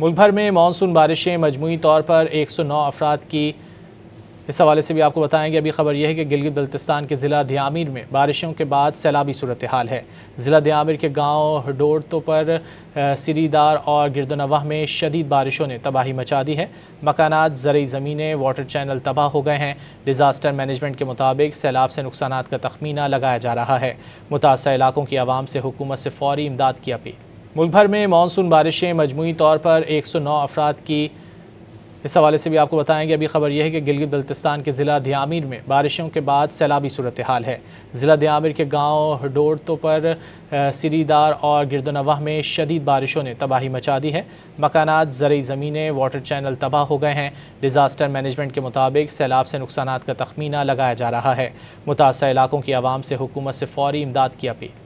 ملک بھر میں مانسون بارشیں مجموعی طور پر 109 افراد کی اس حوالے سے بھی آپ کو بتائیں گے۔ ابھی خبر یہ ہے کہ گلگت بلتستان کے ضلع دیامیر میں بارشوں کے بعد سیلابی صورتحال ہے۔ ضلع دیامیر کے گاؤں ہڈورتو پر سری دار اور گردنواہ میں شدید بارشوں نے تباہی مچا دی ہے۔ مکانات، زرعی زمینیں، واٹر چینل تباہ ہو گئے ہیں۔ ڈیزاسٹر مینجمنٹ کے مطابق سیلاب سے نقصانات کا تخمینہ لگایا جا رہا ہے۔ متاثرہ علاقوں کی عوام سے حکومت سے فوری امداد کی اپیل۔ ملک بھر میں مانسون بارشیں مجموعی طور پر 109 افراد کی اس حوالے سے بھی آپ کو بتائیں گے۔ ابھی خبر یہ ہے کہ گلگت بلتستان کے ضلع دیامیر میں بارشوں کے بعد سیلابی صورتحال ہے۔ ضلع دیامیر کے گاؤں ہڈورتو پر سری دار اور گردنواہ میں شدید بارشوں نے تباہی مچا دی ہے۔ مکانات، زرعی زمینیں، واٹر چینل تباہ ہو گئے ہیں۔ ڈیزاسٹر مینجمنٹ کے مطابق سیلاب سے نقصانات کا تخمینہ لگایا جا رہا ہے۔ متاثرہ علاقوں کی عوام سے حکومت سے فوری امداد کی اپیل۔